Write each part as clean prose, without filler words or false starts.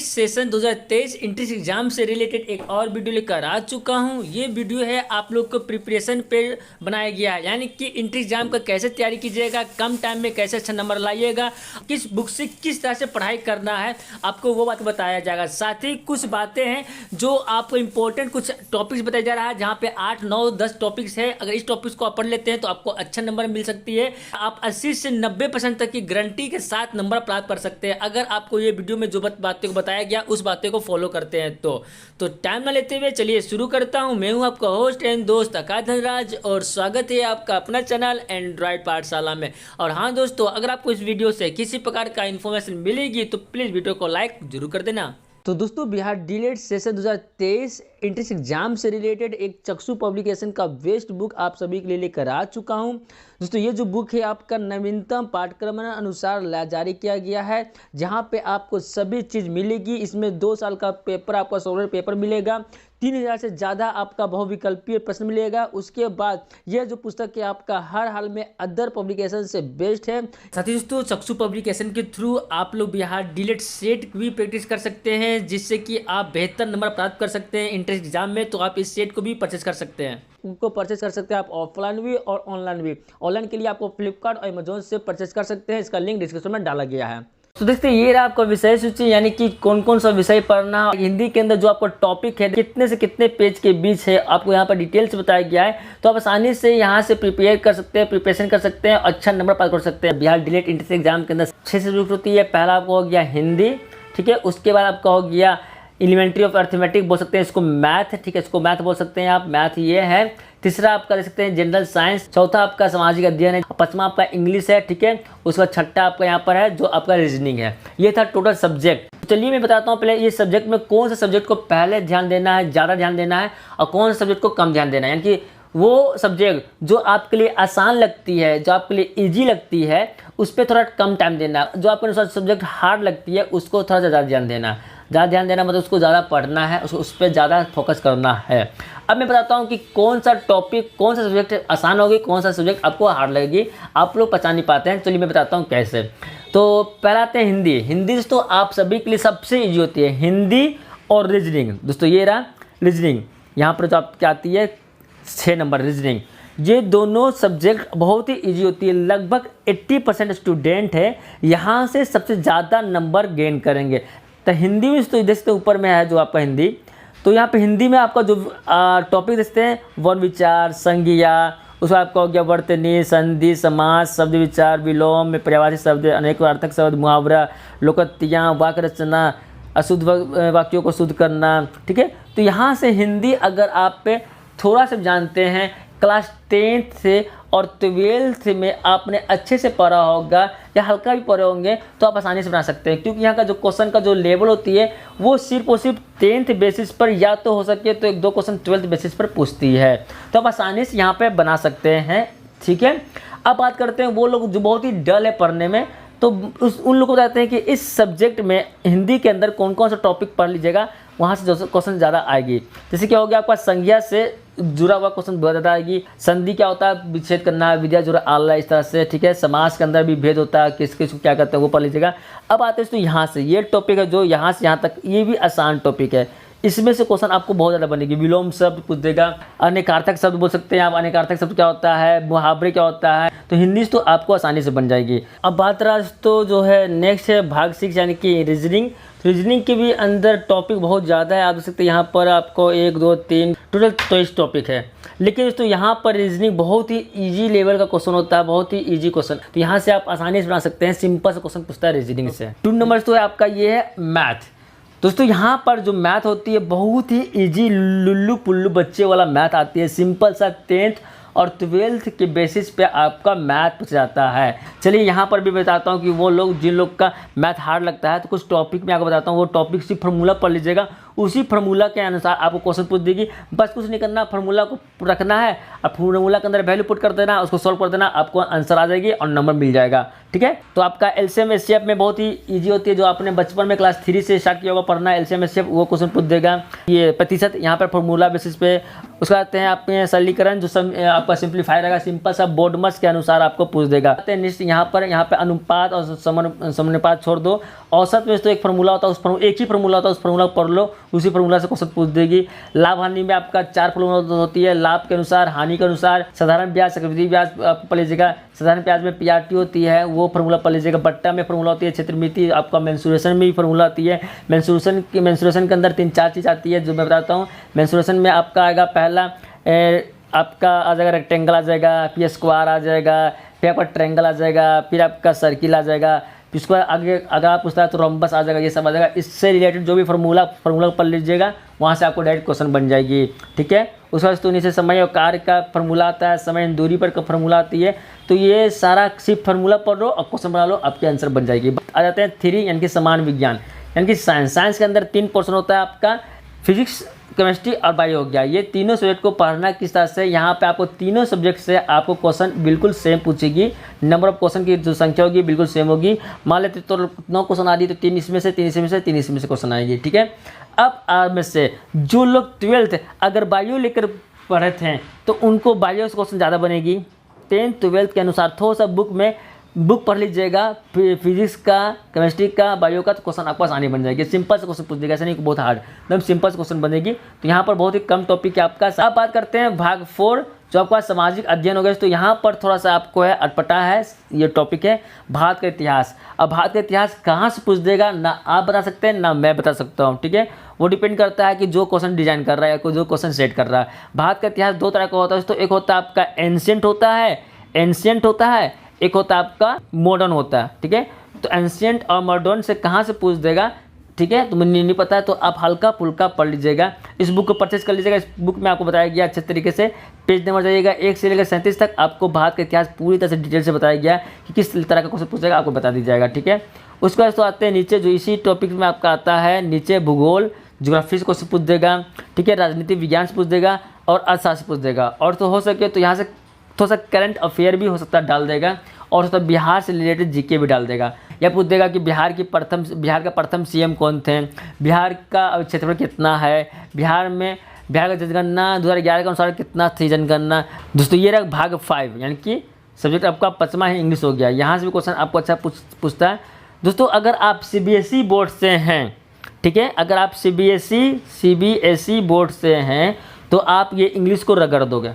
Session 2023 entrance exam से related एक और वीडियो लेकर आ चुका हूं। ये वीडियो है आप लोग को प्रिपरेशन पे बनाया गया है, यानी कि इंट्रेंस एग्जाम का कैसे तैयारी कीजिएगा, कम टाइम में कैसे अच्छा नंबर लाइएगा, किस बुक से किस तरह से पढ़ाई करना है, आपको वो बात बताया जाएगा। साथ ही कुछ बातें हैं जो आपको इंपॉर्टेंट कुछ टॉपिक्स बताया जा रहा है, जहाँ पे 8, 9, 10 टॉपिक्स है। अगर इस टॉपिक्स को आप पढ़ लेते हैं तो आपको अच्छा नंबर मिल सकती है। आप 80 से 90% तक की गारंटी के साथ नंबर प्राप्त कर सकते हैं अगर आपको ये वीडियो में जो बातें को बताया गया उस बातें को फॉलो करते हैं। तो टाइम ना लेते हुए चलिए शुरू करता हूं। मैं हूं आपका होस्ट एंड दोस्त आकाश धनराज और स्वागत है आपका अपना चैनल एंड्रॉइड पाठशाला में। और हाँ दोस्तों, अगर आपको इस वीडियो से किसी प्रकार का इन्फॉर्मेशन मिलेगी तो प्लीज़ वीडियो को लाइक जरूर कर देना। तो दोस्तों, बिहार डीलेट सेशन 2023 इंट्रेंस एग्जाम से रिलेटेड एक चक्षु पब्लिकेशन का बेस्ट बुक आप सभी के लिए लेकर आ चुका हूं। दोस्तों, ये जो बुक है आपका नवीनतम पाठ्यक्रम अनुसार जारी किया गया है, जहां पे आपको सभी चीज़ मिलेगी। इसमें 2 साल का पेपर, आपका सोलर पेपर मिलेगा, 3000 से ज़्यादा आपका बहुविकल्पीय प्रश्न मिलेगा। उसके बाद यह जो पुस्तक है आपका हर हाल में अदर पब्लिकेशन से बेस्ट है। साथ ही दोस्तों, चक्षु पब्लिकेशन के थ्रू आप लोग बिहार डीलेट सेट भी प्रैक्टिस कर सकते हैं, जिससे कि आप बेहतर नंबर प्राप्त कर सकते हैं इंट्रेंस एग्जाम में। तो आप इस सेट को भी परचेस कर सकते हैं, उनको परचेस कर सकते हैं आप ऑफलाइन भी और ऑनलाइन भी। ऑनलाइन के लिए आपको फ्लिपकार्ट और अमेजोन से परचेस कर सकते हैं, इसका लिंक डिस्क्रिप्शन में डाला गया है। तो देखते हैं, ये रहा आपका विषय सूची, यानी कि कौन कौन सा विषय पढ़ना है। हिंदी के अंदर जो आपका टॉपिक है कितने से कितने पेज के बीच है आपको यहाँ पर डिटेल से बताया गया है। तो आप आसानी से यहाँ से प्रिपेयर कर सकते हैं, प्रिपरेशन कर सकते हैं, अच्छा नंबर प्राप्त कर सकते हैं। बिहार डीलेट इंट्रेंस एग्जाम के अंदर 6 सब्जेक्ट होती है। पहला आपको हो गया हिंदी, ठीक है। उसके बाद आपका हो गया एलिमेंट्री ऑफ अर्थमेटिक बोल सकते हैं, इसको मैथ, ठीक है, इसको मैथ बोल सकते हैं आप, मैथ ये है। तीसरा आपका देख सकते हैं जनरल साइंस। चौथा आपका सामाजिक अध्ययन है। पांचवा आपका इंग्लिश है, ठीक है। उसके बाद छठा आपका यहाँ पर है जो आपका रीजनिंग है। ये था टोटल सब्जेक्ट। चलिए मैं बताता हूँ पहले ये सब्जेक्ट में कौन सा सब्जेक्ट को पहले ध्यान देना है, ज़्यादा ध्यान देना है, और कौन सा सब्जेक्ट को कम ध्यान देना है। यानी कि वो सब्जेक्ट जो आपके लिए आसान लगती है, जो आपके लिए ईजी लगती है, उस पर थोड़ा कम टाइम देना। जो आपके अनुसार सब्जेक्ट हार्ड लगती है उसको थोड़ा ज़्यादा ध्यान देना। ज़्यादा ध्यान देना मतलब उसको ज़्यादा पढ़ना है, उस पर ज़्यादा फोकस करना है। अब मैं बताता हूँ कि कौन सा टॉपिक, कौन सा सब्जेक्ट आसान होगी, कौन सा सब्जेक्ट आपको हार्ड लगेगी। आप लोग पहचान नहीं पाते हैं, चलिए मैं बताता हूँ कैसे। तो पहला आते हैं हिंदी। हिंदी दोस्तों आप सभी के लिए सबसे ईजी होती है, हिंदी और रीजनिंग। दोस्तों ये रहा रीजनिंग, यहाँ पर जो आपकी आती है 6 नंबर रीजनिंग। ये दोनों सब्जेक्ट बहुत ही इजी होती है। लगभग 80% स्टूडेंट है यहाँ से सबसे ज़्यादा नंबर गेन करेंगे। तो हिंदी में तो देखते ऊपर में है जो आपका हिंदी, तो यहाँ पे हिंदी में आपका जो टॉपिक देखते हैं वर्ण विचार, संज्ञा, उसमें आपका हो गया वर्तनी, संधि, समास, शब्द विचार, विलोम में पर्यायवाची शब्द, अनेकवार्थक शब्द, मुहावरा, लोकोक्तियाँ, वाक्य रचना, अशुद्ध वाक्यों को शुद्ध करना, ठीक है। तो यहाँ से हिंदी अगर आप पे थोड़ा सा जानते हैं, क्लास 10th से और 12th में आपने अच्छे से पढ़ा होगा या हल्का भी पढ़े होंगे तो आप आसानी से बना सकते हैं। क्योंकि यहाँ का जो क्वेश्चन का जो लेवल होती है वो सिर्फ और सिर्फ 10th बेसिस पर, या तो हो सके तो 1-2 क्वेश्चन 12th बेसिस पर पूछती है, तो आप आसानी से यहाँ पे बना सकते हैं, ठीक है। अब बात करते हैं वो लोग जो बहुत ही डल है पढ़ने में, तो उन लोगों को बताते हैं कि इस सब्जेक्ट में हिंदी के अंदर कौन कौन सा टॉपिक पढ़ लीजिएगा, वहाँ से जो क्वेश्चन ज़्यादा आएगी। जैसे क्या हो गया आपका संज्ञा से जुड़ा हुआ क्वेश्चन बहुत ज़्यादा आएगी। संधि क्या होता है, विच्छेद करना, विद्या जुड़ा आला, इस तरह से, ठीक है। समास के अंदर भी भेद होता है, किस किस को क्या करते हैं वो पढ़ लीजिएगा। अब आते हैं तो यहाँ से ये टॉपिक है जो यहाँ से यहाँ तक, ये भी आसान टॉपिक है। इसमें से क्वेश्चन आपको बहुत ज़्यादा बनेगी। विलोम शब्द पूछ देगा, अनेकार्थक शब्द बोल सकते हैं आप, अनेकार्थक शब्द क्या होता है, मुहावरे क्या होता है, तो हिंदी तो आपको आसानी से बन जाएगी। अब बात रहा तो जो है नेक्स्ट है भाग 6 यानी कि रीजनिंग। रीजनिंग के भी अंदर टॉपिक बहुत ज़्यादा है। आप देख सकते हैं यहाँ पर आपको 1, 2, 3 टोटल 23 टॉपिक है। लेकिन दोस्तों यहाँ पर रीजनिंग बहुत ही इजी लेवल का क्वेश्चन होता है, बहुत ही इजी क्वेश्चन, तो यहाँ से आप आसानी से बना सकते हैं। सिंपल सा क्वेश्चन पूछता है रीजनिंग से। 2 नंबर तो है आपका ये है मैथ। दोस्तों यहाँ पर जो मैथ होती है बहुत ही इजी, लुल्लू पुल्लू बच्चे वाला मैथ आती है। सिंपल सा 10th और 12th के बेसिस पे आपका मैथ पूछा जाता है। चलिए यहाँ पर भी बताता हूँ कि वो लोग जिन लोग का मैथ हार्ड लगता है तो कुछ टॉपिक में आपको बताता हूँ, वो टॉपिक सिर्फ फार्मूला पढ़ लीजिएगा, उसी फार्मूला के अनुसार आपको क्वेश्चन पूछ देगी। बस कुछ नहीं करना, फार्मूला को रखना है और फार्मूला के अंदर वैल्यू पुट कर देना, उसको सॉल्व कर देना, आपको आंसर आ जाएगी और नंबर मिल जाएगा। ठीक है, तो आपका एलसीएम एचसीएफ में बहुत ही ईजी होती है, जो आपने बचपन में क्लास 3 से स्टार्ट किया होगा पढ़ना एलसीएम एचसीएफ, वो क्वेश्चन पूछ देगा। ये प्रतिशत यहाँ पर फार्मूला बेसिस पे, उसके आते हैं आपके सरलीकरण जो आपका सिंप्लीफाई रहेगा, सिंपल सा बोर्ड मर्ज के अनुसार आपको पूछ देगा। यहाँ पे अनुपात और समानुपात छोड़ दो, औसत में तो एक फार्मूला होता है, एक ही फार्मूला होता है, उस फार्मूला को पढ़ लो, उसी फार्मूला से क्वेश्चन पूछ देगी। लाभ हानि में आपका 4 फार्मूला होती है, लाभ के अनुसार, हानि के अनुसार, साधारण ब्याज, चक्रवृद्धि ब्याज आपको पढ़ लीजिएगा, साधारण ब्याज में पीआरटी होती है वो फार्मूला पढ़ लीजिएगा, बट्टा में फार्मूला होती है, क्षेत्रमिति, आपका मेंसुरेशन में भी फार्मूला आती है। मेंसुरेशन के अंदर 3-4 चीज़ आती है जो मैं बताता हूँ। मेंसुरेशन में आपका आएगा पहला आपका आ जाएगा रेक्टेंगल आ जाएगा, फिर स्क्वायर आ जाएगा, फिर आपका ट्रायंगल आ जाएगा, फिर आपका सर्किल आ जाएगा, फिर उसके बाद आगे अगर आप पूछता है तो रोम्बस आ जाएगा, ये सब आ जाएगा। इससे रिलेटेड जो भी फार्मूला पढ़ लीजिएगा, वहाँ से आपको डायरेक्ट क्वेश्चन बन जाएगी। ठीक है, उसके बाद तो नीचे समय और कार्य का फार्मूला आता है, समय दूरी पर का फार्मूला आती है। तो ये सारा सिर्फ फार्मूला पढ़ लो और क्वेश्चन बना लो, आपके आंसर बन जाएगी। आ जाते हैं 3 यानी कि समान विज्ञान, यानी कि साइंस के अंदर 3 पोर्शन होता है आपका, फिजिक्स, केमिस्ट्री और बायो हो गया। ये तीनों सब्जेक्ट को पढ़ना किस तरह से, यहाँ पे आपको तीनों सब्जेक्ट से आपको क्वेश्चन बिल्कुल सेम पूछेगी, नंबर ऑफ क्वेश्चन की जो संख्या होगी बिल्कुल सेम होगी। मान लेते तो 9 क्वेश्चन आ रही तो 3 इसमें से, 3 इसमें से, 3 इसमें से क्वेश्चन आएगी। ठीक है, अब आप में से जो लोग 12th अगर बायो लेकर पढ़े थे तो उनको बायो से क्वेश्चन ज़्यादा बनेगी। 10th 12th के अनुसार थोड़ा सा बुक पढ़ लीजिएगा, फिजिक्स का, केमिस्ट्री का, बायो का, तो क्वेश्चन आपको आसानी बन जाएगी। सिंपल से क्वेश्चन पूछ देगा, ऐसा नहीं बहुत हार्ड, एकदम सिंपल से क्वेश्चन बनेगी। तो यहाँ पर बहुत ही कम टॉपिक है आपका। अब बात करते हैं भाग 4 जो आपका सामाजिक अध्ययन हो गया। तो यहाँ पर थोड़ा सा आपको है अटपटा है, ये टॉपिक है भारत का इतिहास। अब भारत का इतिहास कहाँ से पूछ देगा, ना आप बता सकते हैं ना मैं बता सकता हूँ। ठीक है, वो डिपेंड करता है कि जो क्वेश्चन डिजाइन कर रहा है या जो क्वेश्चन सेट कर रहा है। भारत का इतिहास 2 तरह का होता है, तो एक होता है आपका एंशिएंट होता है, एक होता है आपका मॉडर्न होता है। ठीक है, तो एंशिएंट और मॉडर्न से कहाँ से पूछ देगा, ठीक है, तो मुझे नहीं पता है तो आप हल्का फुल्का पढ़ लीजिएगा। इस बुक को परचेज कर लीजिएगा, इस बुक में आपको बताया गया अच्छे तरीके से, पेज नंबर जाइएगा 1 से लेकर 37 तक आपको भारत का इतिहास पूरी तरह से डिटेल से बताया गया कि किस तरह का क्वेश्चन पूछेगा, आपको बता दी जाएगा। ठीक है, उसके बाद तो आते हैं नीचे, जो इसी टॉपिक में आपका आता है नीचे भूगोल, ज्योग्राफी से क्वेश्चन पूछ देगा। ठीक है, राजनीति विज्ञान से पूछ देगा और अर्थशास्त्र से पूछ देगा, और तो हो सके तो यहाँ से थोड़ा सा करंट अफेयर भी हो सकता है डाल देगा, और तो बिहार से रिलेटेड जीके भी डाल देगा। या पूछ देगा कि बिहार का प्रथम सीएम कौन थे, बिहार का क्षेत्रफल कितना है, बिहार का जनगणना 2011 के अनुसार कितना थी जनगणना। दोस्तों ये रहा भाग 5, यानी कि सब्जेक्ट आपका 5वां ही इंग्लिश हो गया। यहाँ से भी क्वेश्चन आपको अच्छा पूछता है। दोस्तों अगर आप सीबीएसई बोर्ड से हैं, ठीक है, अगर आप सीबीएसई बोर्ड से हैं तो आप ये इंग्लिश को रगड़ दोगे,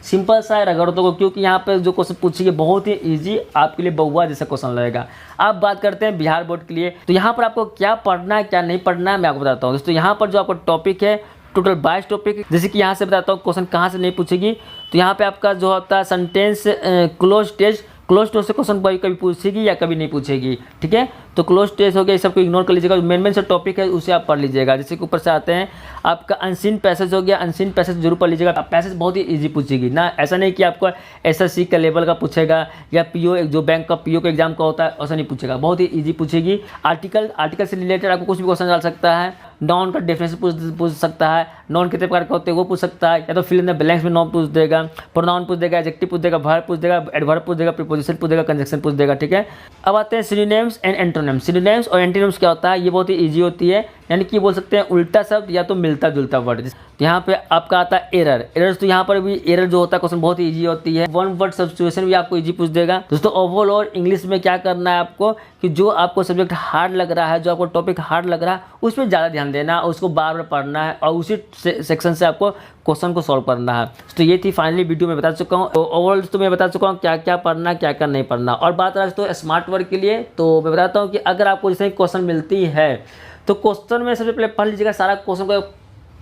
सिंपल सा है, रगड़ दोगे, क्योंकि यहाँ पे जो क्वेश्चन पूछेंगे बहुत ही इजी, आपके लिए बउआ जैसा क्वेश्चन लगेगा। आप बात करते हैं बिहार बोर्ड के लिए, तो यहाँ पर आपको क्या पढ़ना है क्या नहीं पढ़ना है मैं आपको बताता हूँ। दोस्तों यहाँ पर जो आपका टॉपिक है टोटल 22 टॉपिक, जैसे कि यहाँ से बताता हूँ क्वेश्चन कहाँ से नहीं पूछेगी। तो यहाँ पे आपका जो होता है सेंटेंस क्लोज टेस्ट से क्वेश्चन कभी पूछेगी या कभी नहीं पूछेगी। ठीक है, तो क्लोज टेस्ट हो गया, इस सबको इग्नोर कर लीजिएगा। मेन से टॉपिक है उसे आप पढ़ लीजिएगा। जैसे कि ऊपर से आते हैं आपका अनसीन पैसेज हो गया, अनसीन पैसेज जरूर पढ़ लीजिएगा। पैसेज बहुत ही इजी पूछेगी ना, ऐसा नहीं कि आपको एसएससी का लेवल का पूछेगा या पीओ जो बैंक का पीओ का एग्जाम का होता है ऐसा नहीं पूछेगा, बहुत ही ईजी पूछेगी। आर्टिकल से रिलेटेड आपको कुछ भी क्वेश्चन डाल सकता है, नॉन का डेफिनेशन पूछ सकता है, नॉन कितने प्रकार के होते हैं वो पूछ सकता है, या तो फिल इन द ब्लैंक्स में नॉन पूछ देगा, प्रोनाउन पूछ देगा, एडजेक्टिव पूछ देगा, वर्ब पूछ देगा, एडवर्ब पूछ देगा, प्रीपोजिशन पूछ देगा, कंजक्शन पूछ देगा। ठीक है, अब आते हैं सिनोनिम्स एंड एंटोनिम्स। सिनोनिम्स और एंटोनिम्स क्या होता है, ये बहुत ही ईजी होती है, यानी कि बोल सकते हैं उल्टा शब्द या तो मिलता जुलता वर्ड। तो यहाँ पे आपका आता है एरर, तो यहाँ पर भी एरर जो होता है क्वेश्चन बहुत ही ईजी होती है। वन वर्ड सब्स्टिट्यूशन भी आपको ईजी पूछ देगा। दोस्तों ओवरऑल और इंग्लिश में क्या करना है आपको, कि जो आपको सब्जेक्ट हार्ड लग रहा है, जो आपको टॉपिक हार्ड लग रहा है उस पर ज़्यादा ध्यान देना है, उसको बार बार पढ़ना है और उसी सेक्शन से आपको क्वेश्चन को सॉल्व करना है। तो ये थी फाइनली वीडियो में बता चुका हूँ। ओवरऑल तो मैं बता चुका हूँ क्या क्या पढ़ना क्या क्या नहीं पढ़ना। और बात रहा तो स्मार्ट वर्क के लिए, तो मैं बताता हूँ कि अगर आपको जैसे क्वेश्चन मिलती है तो क्वेश्चन में सबसे पहले पढ़ लीजिएगा सारा क्वेश्चन को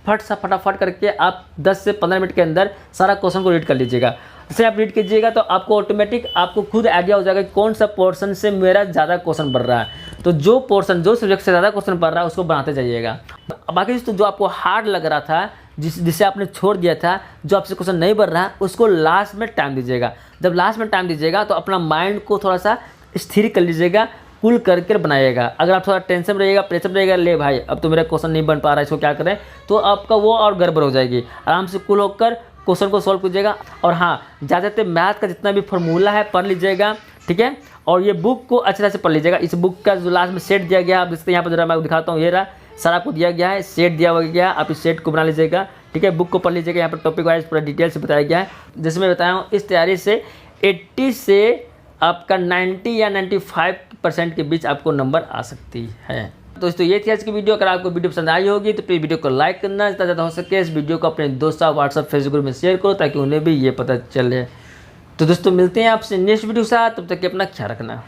फटाफट करके आप 10 से 15 मिनट के अंदर सारा क्वेश्चन को रीड कर लीजिएगा। जैसे आप रीड कीजिएगा तो आपको ऑटोमेटिक आपको खुद आइडिया हो जाएगा कि कौन सा पोर्शन से मेरा ज़्यादा क्वेश्चन बढ़ रहा है। तो जो सब्जेक्ट से ज़्यादा क्वेश्चन बढ़ रहा है उसको बनाते जाइएगा। बाकी तो जो आपको हार्ड लग रहा था, जिसे आपने छोड़ दिया था, जो आपसे क्वेश्चन नहीं बढ़ रहा है, उसको लास्ट में टाइम दीजिएगा। जब लास्ट में टाइम दीजिएगा तो अपना माइंड को थोड़ा सा स्थिर कर लीजिएगा, कूल करके बनाइएगा। अगर आप थोड़ा टेंशन में रहिएगा, प्रेशर में रहिएगा, ले भाई अब तो मेरा क्वेश्चन नहीं बन पा रहा है, इसको क्या करें, तो आपका वो और गड़बड़ हो जाएगी। आराम से कूल होकर क्वेश्चन को सॉल्व कीजिएगा। और हाँ, ज़्यादातर मैथ का जितना भी फॉर्मूला है पढ़ लीजिएगा, ठीक है। और ये बुक को अच्छी तरह से पढ़ लीजिएगा। इस बुक का जो लास्ट में सेट दिया गया है, आप देखते हैं यहाँ पर, जरा मैं दिखाता हूँ, ये रहा सारा आपको दिया गया है, सेट दिया हुआ गया, आप इस सेट को बना लीजिएगा, ठीक है। बुक को पढ़ लीजिएगा, यहाँ पर टॉपिक वाइज पूरा डिटेल से बताया गया है। जैसे मैं बताया हूँ, इस तैयारी से 80 से आपका 90 या 95% के बीच आपको नंबर आ सकती है। तो दोस्तों ये थी आज की वीडियो। अगर आपको वीडियो पसंद आई होगी तो प्लीज़ वीडियो को लाइक करना, जितना ज़्यादा हो सके इस वीडियो को अपने दोस्तों व्हाट्सएप फेसबुक ग्रुप में शेयर करो, ताकि उन्हें भी ये पता चले। तो दोस्तों मिलते हैं आपसे नेक्स्ट वीडियो के साथ, तब तक के अपना ख्याल रखना।